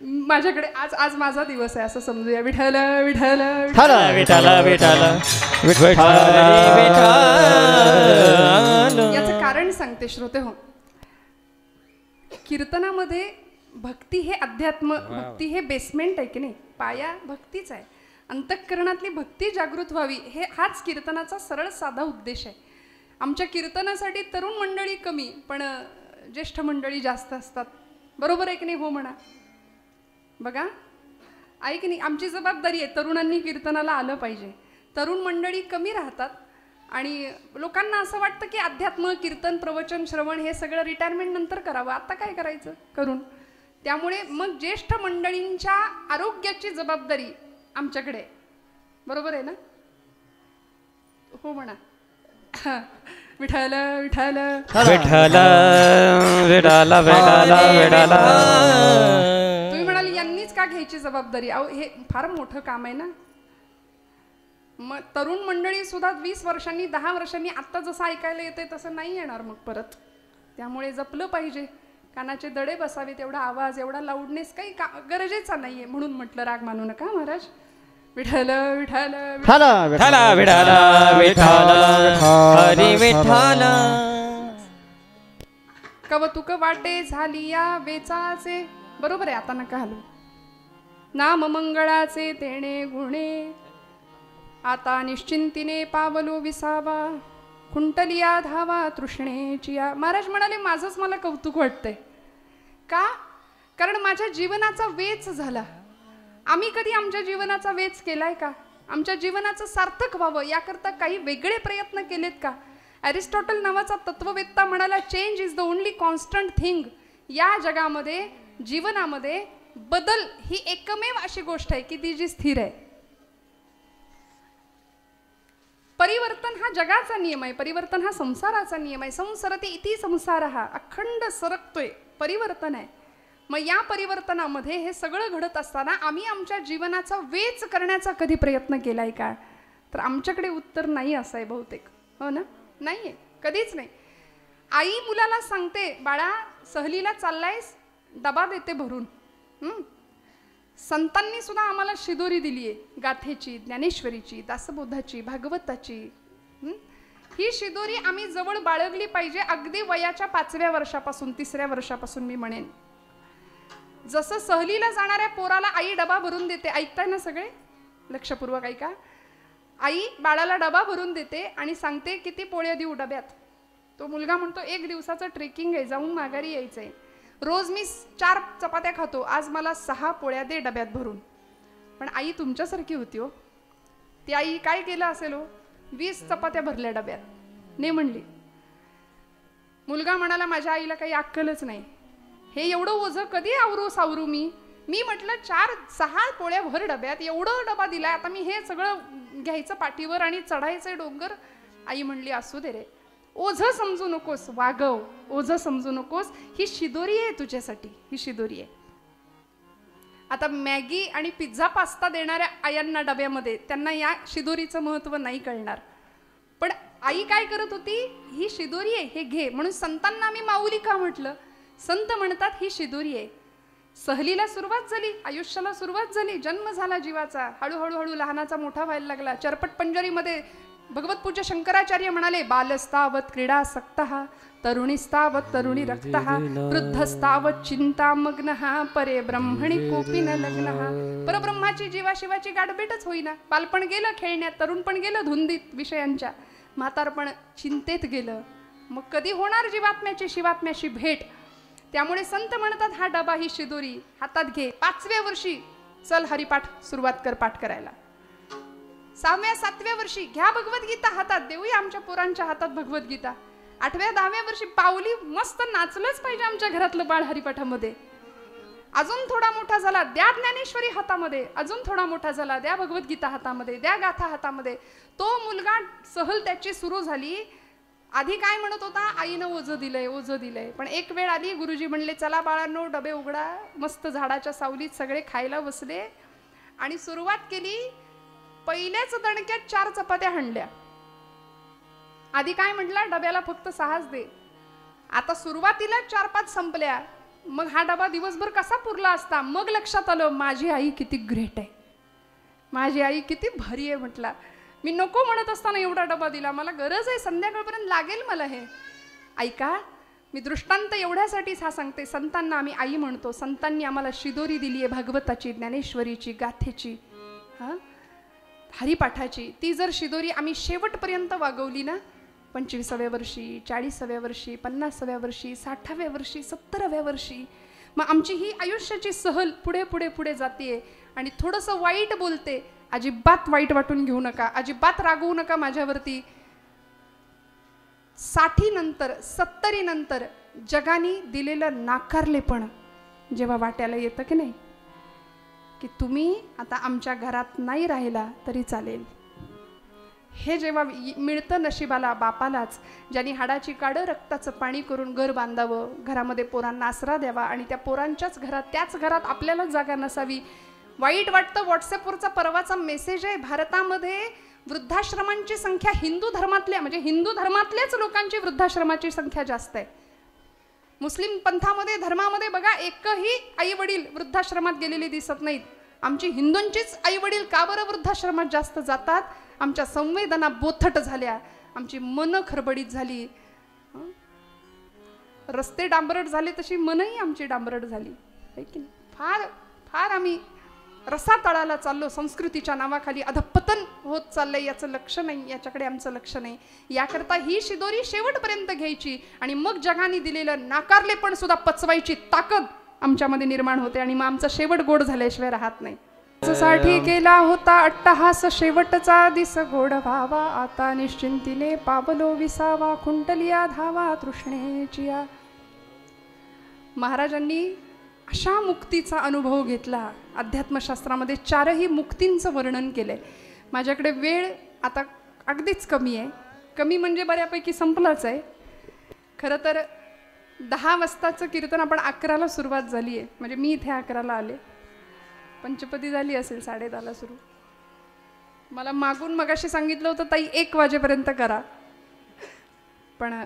माझ्याकडे आज आज माझा दिवस आहे असं समजूया. विठ्ठल विठ्ठल विठ्ठल विठ्ठल याचं कारण सांगते श्रोते हो. कीर्तनामध्ये भक्ती हे अध्यात्म, भक्ती हे बेसमेंट आहे की नाही, पाया भक्तीच आहे. अंतःकरणातली भक्ती जागृत व्हावी हाच कीर्तनाचा सरळ साधा उद्देश आहे. आमच्या कीर्तनासाठी तरुण मंडळी कमी पण ज्येष्ठ मंडळी जास्त असतात. बरोबर आहे की नाही? हो म्हणा. बघा आहे की नाही, आमची जबाबदारी आहे. तरुणांनी कीर्तनाला आलं पाहिजे. तरुण मंडळी कमी राहतात आणि लोकांना असं वाटतं की अध्यात्म, कीर्तन, प्रवचन, श्रवण हे सगळं रिटायरमेंट नंतर करावं. आता काय करायचं करून. त्यामुळे मग ज्येष्ठ मंडळींच्या आरोग्याची जबाबदारी आमच्याकडे. बरोबर आहे ना? हो म्हणा. विठ्ठल विठ्ठल विठ्ठल विठ्ठल विठ्ठल. तुम्ही म्हणाल यांनीच का घ्यायची जबाबदारी? अहो हे फार मोठं काम आहे ना. मग तरुण मंडळी सुद्धा 20 वर्षांनी 10 वर्षांनी आत्ता जसं ऐकायला येते तसं नाही येणार मग परत. त्यामुळे जपलं पाहिजे. कानाचे दडे बसावेत. एवढा आवाज, एवढा लाऊडनेस काही गरजेचा नाहीये. म्हणून म्हटलं राग मानू नका महाराज. विठ्ठल विठ्ठल विठ्ठल विठ्ठल विठ्ठल हरी विठ्ठल. कवतुक वाटे झाली या वेचाचे. बरोबर आहे. आता नका हलू. नाम मंगळाचे तेणे गुणे आता निश्चिंतीने पावलो विसावा. कुंटलिया धावा तृष्णेची. महाराज म्हणाले माझंच मला कौतुक वाटतंय. का? कारण माझ्या जीवनाचा वेच झाला. आम्ही कधी आमच्या जीवनाचा वेच केलाय का? आमच्या जीवनाचं सार्थक व्हावं याकरता काही वेगळे प्रयत्न केलेत का? ॲरिस्टॉटल नावाचा तत्ववेत्ता म्हणाला change is the only constant thing. या जगामध्ये, जीवनामध्ये बदल ही एकमेव अशी गोष्ट आहे की ती जी स्थिर आहे. परिवर्तन हा जगाचा नियम आहे. परिवर्तन हा संसाराचा नियम आहे. संसरती इति संसारः. अखंड सरकतोय. परिवर्तन आहे. मग या परिवर्तनामध्ये हे सगळं घडत असताना आम्ही आमच्या जीवनाचा वेच करण्याचा कधी प्रयत्न केलाय का? तर आमच्याकडे उत्तर नाही असं आहे बहुतेक. हो ना? नाहीये. कधीच नाही. आई मुलाला सांगते बाळा सहलीला चाललायस, डबा देते भरून. संतांनी सुद्धा आम्हाला शिदोरी दिली आहे. गाथेची, ज्ञानेश्वरीची, दासबोधाची, भागवताची. ही शिदोरी आम्ही जवळ बाळगली पाहिजे. अगदी वयाच्या 5व्या वर्षापासून, 3ऱ्या वर्षापासून मी म्हणेन. जसं सहलीला जाणाऱ्या पोराला आई डबा भरून देते. ऐकताय ना सगळे? लक्षपूर्वक ऐका. आई बाळाला डबा भरून देते आणि सांगते किती पोळ्या देऊ डब्यात. तो मुलगा म्हणतो 1 दिवसाचं ट्रेकिंग आहे, जाऊन माघारी यायचंय. रोज मी 4 चपात्या खातो, आज मला 6 पोळ्या दे डब्यात भरून. पण आई तुमच्यासारखी होती हो. ती आई काय केलं असेल हो? 20 चपात्या भरल्या डब्यात. ने म्हणली. मुलगा म्हणाला माझ्या आईला काही अक्कलच नाही. हे एवढं ओझं कधी सावरू मी. मी म्हटलं 4-6 पोळ्या भर डब्यात, एवढं डबा दिलाय, आता मी हे सगळं घ्यायचं पाठीवर आणि चढायचं डोंगर. आई म्हणली असू दे रे, ओझं समजू नकोस, वागव. ओझं समजू नकोस. ही शिदोरी आहे तुझ्यासाठी. ही शिदोरी आहे. आता मॅगी आणि पिझ्झा पास्ता देणाऱ्या आयांना डब्यामध्ये त्यांना या शिदोरीचं महत्त्व नाही कळणार. पण आई काय करत होती? ही शिदोरी आहे, हे घे. म्हणून संतांना आम्ही माऊली का म्हटलं? संत म्हणतात ही शिदोरी आहे. सहलीला सुरुवात झाली, आयुष्याला सुरुवात झाली, जन्म झाला जीवाचा. हळूहळू लहानाचा मोठा व्हायला लागला. चरपट पंजरीमध्ये भगवतपूज्य शंकराचार्य म्हणाले बालस्तावत क्रीडासक्तः तरुणीस्तावत तरुणी रक्तः वृद्धस्तावत चिंतामग्नः परे ब्रह्मणी कोपी न लग्नः. परब्रह्माची जीवाशिवाची गाठभेटच होईना. बालपण गेलं खेळण्यात, तरुणपण गेलं धुंदीत विषयांच्या, म्हातारपण चिंतेत गेलं. मग कधी होणार जीवात्म्याची शिवात्म्याशी भेट? त्यामुळे संत म्हणतात हा डबा, ही शिदोरी हातात घे. 5व्या वर्षी चल हरिपाठ सुरुवात कर पाठ करायला. 6व्या-7व्या वर्षी घ्या भगवद्गीता हातात. देऊया आमच्या पोरांच्या हातात भगवद्गीता. 8व्या-10व्या वर्षी पावली मस्त नाचलंच पाहिजे आमच्या घरातलं बाळ हरिपाठामध्ये. अजून थोडा मोठा झाला द्या ज्ञानेश्वरी हातामध्ये. अजून थोडा मोठा झाला द्या भगवद्गीता हातामध्ये, द्या गाथा हातामध्ये. तो मुलगा सहल त्याची सुरू झाली. आधी काय म्हणत होता? आईनं ओझं दिलंय, ओझं दिलंय. पण एक वेळ आली, गुरुजी म्हणले चला बाळांनो डबे उघडा. मस्त झाडाच्या सावलीत सगळे खायला बसले आणि सुरुवात केली. पहिल्याच दणक्यात 4 चपात्या हाणल्या. आधी काय म्हटलं? डब्याला फक्त 6च दे. आता सुरुवातीला 4-5 संपल्या. मग हा डबा दिवसभर कसा पुरला असता. मग लक्षात आलं माझी आई किती ग्रेट आहे, माझी आई किती भारी आहे. म्हटला मी नको म्हणत असताना एवढा डबा दिला, मला गरज आहे, संध्याकाळपर्यंत लागेल मला हे. ऐका, मी दृष्टांत एवढ्यासाठीच हा सांगते. संतांना आम्ही आई म्हणतो. संतांनी आम्हाला शिदोरी दिली आहे भागवताची, ज्ञानेश्वरीची, गाथेची, हरिपाठाची. ती जर शिदोरी आम्ही शेवटपर्यंत वागवली ना, 25व्या वर्षी, 40व्या वर्षी, 50व्या वर्षी, 60व्या वर्षी, 70व्या वर्षी, मग आमची ही आयुष्याची सहल पुढे पुढे पुढे जाते. आणि थोडंसं वाईट बोलते, अजिबात वाईट वाटून घेऊ नका, अजिबात रागवू नका माझ्यावरती. 60 नंतर 70 नंतर जगाने दिलेलं नाकारलेपण जेव्हा वाट्याला येतं की नाही, की तुम्ही आता आमच्या घरात नाही राहिला तरी चालेल, हे जेव्हा मिळतं नशिबाला, बापालाच, ज्यांनी हाडाची काडं रक्ताचं पाणी करून घर बांधावं, घरामध्ये पोरांना आसरा द्यावा आणि त्या पोरांच्याच घरात, त्याच घरात आपल्यालाच जागा नसावी. वाईट वाटतं. व्हॉट्सअपवरचा परवाचा मेसेज आहे, भारतामध्ये वृद्धाश्रमांची संख्या हिंदू धर्मातल्या, म्हणजे हिंदू धर्मातल्याच लोकांची वृद्धाश्रमाची संख्या जास्त आहे. मुस्लिम पंथामध्ये, धर्मामध्ये बघा, एकही आई वडील वृद्धाश्रमात गेलेले दिसत नाहीत. आमची हिंदूंचीच आई वडील का बरं वृद्धाश्रमात जास्त जातात? आमच्या संवेदना बोथट झाल्या, आमची मन खरबडीत झाली, रस्ते डांबरट झाले तशी मनही आमची डांबरट झाली, आहे की नाही? फार फार आम्ही रसातळाला चाललो. संस्कृतीच्या नावाखाली अधपतन होत चाललंय, याचं लक्ष नाही, याच्याकडे आमचं लक्ष नाही. याकरता ही शिदोरी शेवटपर्यंत घ्यायची आणि मग जगाने दिलेलं नाकारलेपण सुद्धा पचवायची ताकद आमच्यामध्ये निर्माण होते आणि मग आमचा शेवट गोड झाल्याशिवाय राहत नाही. साठी केला होता अट्टहास, शेवटचा दिस गोड व्हावा, आता निश्चिंतीने पावलो विसावा, खुंटलिया धावा तृष्णेचिया. महाराजांनी अशा मुक्तीचा अनुभव घेतला. अध्यात्मशास्त्रामध्ये 4ही मुक्तींचं वर्णन केलंय. माझ्याकडे वेळ आता अगदीच कमी आहे, कमी म्हणजे बऱ्यापैकी संपलाच आहे. खरं तर 10 वाजताचं कीर्तन आपण 11ला सुरुवात झाली आहे, म्हणजे मी इथे 11ला आले, पंचपदी झाली असेल 10:30ला सुरू. मला मागून मगाशी सांगितलं होतं ताई 1 वाजेपर्यंत करा, पण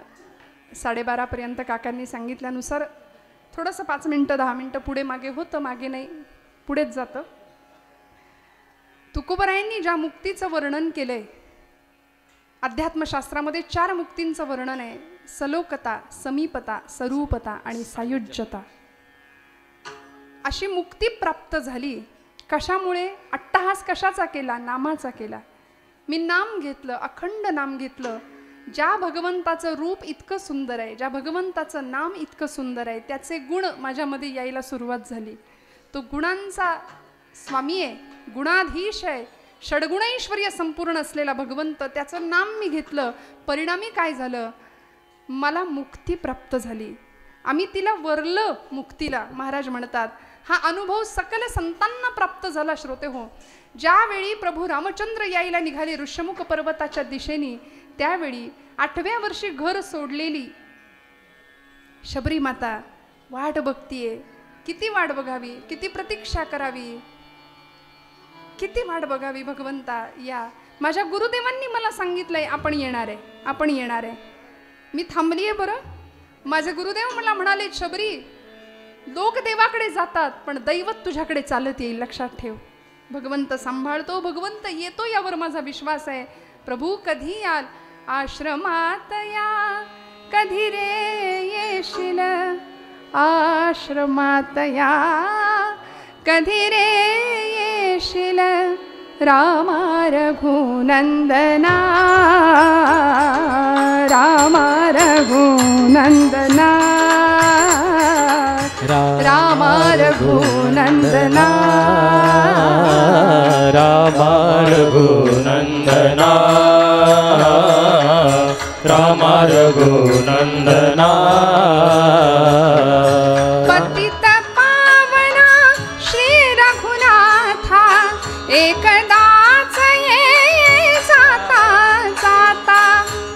12:30पर्यंत काकांनी सांगितल्यानुसार थोडंसं 5 मिनटं 10 मिनटं पुढे मागे होतं, मागे नाही पुढेच जातं. तुकोबरायांनी ज्या मुक्तीचं वर्णन केलंय, अध्यात्मशास्त्रामध्ये 4 मुक्तींचं वर्णन आहे. सलोकता, समीपता, स्वरूपता आणि सायुज्यता. अशी मुक्ती प्राप्त झाली. कशामुळे? अट्टहास कशाचा केला? नामाचा केला. मी नाम घेतलं, अखंड नाम घेतलं. ज्या भगवंताचं रूप इतकं सुंदर आहे, ज्या भगवंताचं नाम इतकं सुंदर आहे, त्याचे गुण माझ्यामध्ये यायला सुरुवात झाली. तो गुणांचा स्वामी आहे, गुणाधीश आहे, षडगुणैश्वर्य संपूर्ण असलेला भगवंत, त्याचं नाम मी घेतलं. परिणामी काय झालं? मला मुक्ती प्राप्त झाली. आम्ही तिला वरलं मुक्तीला. महाराज म्हणतात हा अनुभव सकल संतांना प्राप्त झाला. श्रोते हो, ज्यावेळी प्रभू रामचंद्र यायला निघाले ऋष्यमुख पर्वताच्या दिशेने, त्यावेळी 8व्या वर्षी घर सोडलेली शबरी माता वाट बघतीये. किती वाट बघावी, किती प्रतीक्षा करावी, किती वाट बघावी भगवंता या. माझ्या गुरुदेवांनी मला सांगितलंय आपण येणार आहे, आपण येणार आहे. मी थांबलीये बरं. माझे गुरुदेव मला म्हणाले, शबरी लोक देवाकडे जातात पण दैवत तुझ्याकडे चालत येईल, लक्षात ठेव. भगवंत सांभाळतो, भगवंत येतो, यावर माझा विश्वास आहे. प्रभू कधी याल आश्रमात या, कधी रे येशील आश्रमात या, कधी रे येशील रामा रघुनंदना, रामा रघुनंदना, रामा रघुनंदना, रामा रघुनंदना, रामा रघुनंदना. पतित पावना श्री रघुनाथा, एकदाच ये जाता जाता,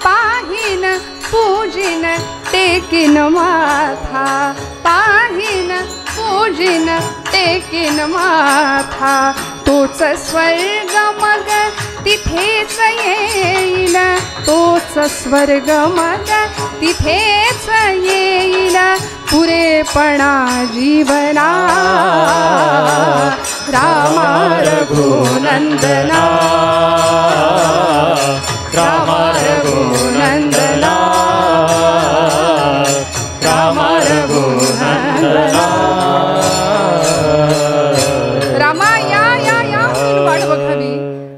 पाहिन पूजिन टेकिन माथा, पाहिन पूजिन टेकिन माथा. तोच स्वर्ग मग तिथेच येईल, तोच स्वर्ग मग तिथेच येईल. पुरेपणा जीवना रामा रघुनंदना रामा रघुनंदना रामा रघुनंदना रामा या या या वाट बघावी.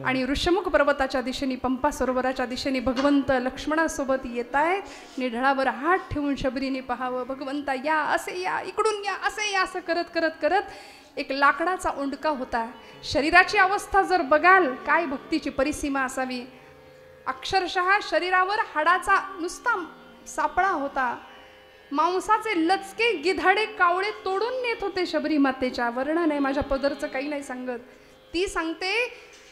आणि ऋषमुख पर्वताच्या दिशेने पंपा सरोवराच्या दिशेने भगवंत लक्ष्मणासोबत येत आहेत. निढळावर हात ठेवून शबरीने पाहावं. भगवंता या, असे या, इकडून या, असे या, असं करत करत करत एक लाकडाचा ओंडका होता. शरीराची अवस्था जर बघाल काय भक्तीची परिसीमा असावी. अक्षरशः शरीरावर हाडाचा नुसता सापळा होता. मांसाचे लचके गिधाडे कावळे तोडून नेत होते शबरी मातेच्या. वर्णन आहे, माझ्या पदरचं काही नाही सांगत. ती सांगते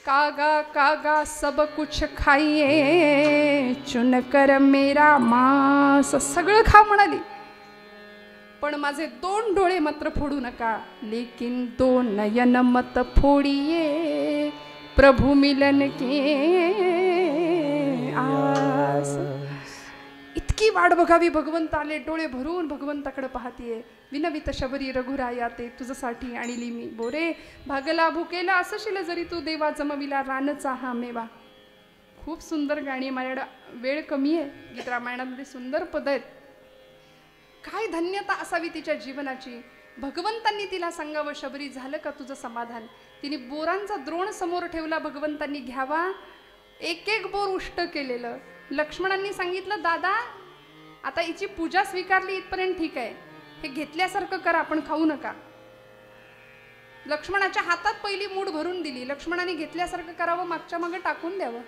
कागा कागा सब कुछ खाइए चुनकर मेरा मांस. सगळं खा म्हणाली, पण माझे 2 डोळे मात्र फोडू नका. लेकिन 2 नयन मत फोडिये प्रभु मिलन के आस. इतकी वाट बघावी. भगवंत आले, डोळे भरून भगवंताकडे पाहतीये. विनवित शबरी रघुराया ते तुझसाठी आणली मी बोरे. भागला भुकेला असशील जरी तू देवा जमविला रानचा हा मेवा. खूप सुंदर गाणी. माझ्याकडे वेळ कमी आहे. गीत रामायणामध्ये सुंदर पद आहेत. काय धन्यता असावी तिच्या जीवनाची. भगवंतांनी तिला सांगावं शबरी झालं का तुझं समाधान. तिने बोरांचा द्रोण समोर ठेवला. भगवंतांनी घ्यावा. एक एक बोर उष्ट केलेलं. लक्ष्मणांनी सांगितलं दादा आता हिची पूजा स्वीकारली इथपर्यंत ठीक आहे, हे घेतल्यासारखं करा, आपण खाऊ नका. लक्ष्मणाच्या हातात पहिली मूठ भरून दिली. लक्ष्मणाने घेतल्यासारखं करावं, मागच्या मागे टाकून द्यावं.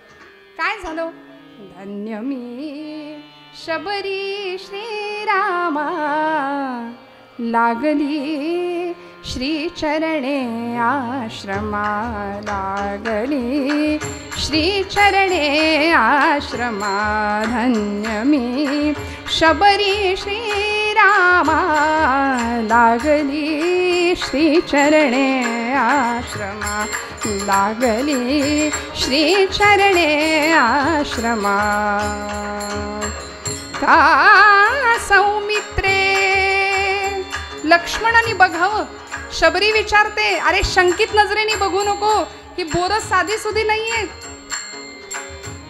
काय झालं. धन्य मी शबरी श्रीरामा लागली श्री चरणे आश्रमा. लागली श्री चरणे आश्रमा. धन्य मी शबरी श्रीरामा लागली श्री चरणे आश्रमा. लागली श्री चरणे आश्रमा. का सौमित्रे. लक्ष्मणाने बघावं. शबरी विचारते अरे शंकित नजरेने बघू नको, ही बोरं साधी सुधी नाहीये.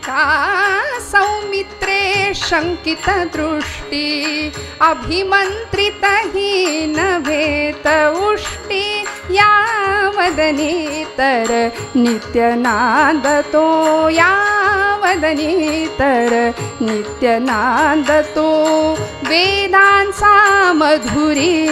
का सौमित्रे शंकित दृष्टी अभिमंत्रित ही नव्हेत उष्टी. या वदनी तर नित्यनाद तो. या वदनी तर नित्यनाद तो. वेदांचा मधुरी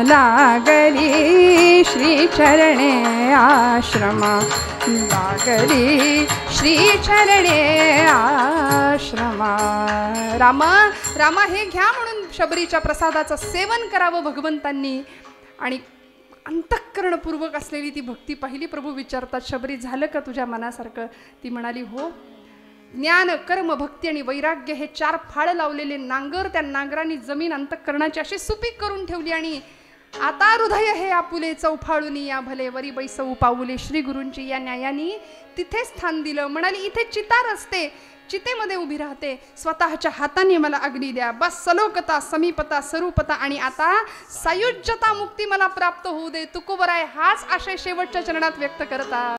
लागली श्री चरणे आश्रमा. लागली श्री चरणे आश्रमा. रामा रामा हे घ्या म्हणून शबरीच्या प्रसादाचं सेवन करावं भगवंतांनी. आणि अंतःकरणपूर्वक असलेली ती भक्ती पाहिली. प्रभू विचारतात शबरी झालं का तुझ्या मनासारखं. ती म्हणाली हो. ज्ञान कर्म भक्ती आणि वैराग्य हे 4 फाळ लावलेले नांगर, त्या नांगरांनी जमीन अंतःकरणाची अशी सुपीक करून ठेवली. आणि आता हृदय हे आपुले चौफाळुनी या भले वरी बैसऊ पाऊले. श्री गुरूंची या न्यायानी तिथे स्थान दिलं. म्हणाली इथे चितार असते, चितेमध्ये उभी राहते. स्वतःच्या हाताने मला अग्नी द्या. बस सलोकता समीपता स्वरूपता आणि आता सायुज्यता मुक्ती मला प्राप्त होऊ दे. तुकोबराय हाच आशय शेवटच्या चरणात व्यक्त करता.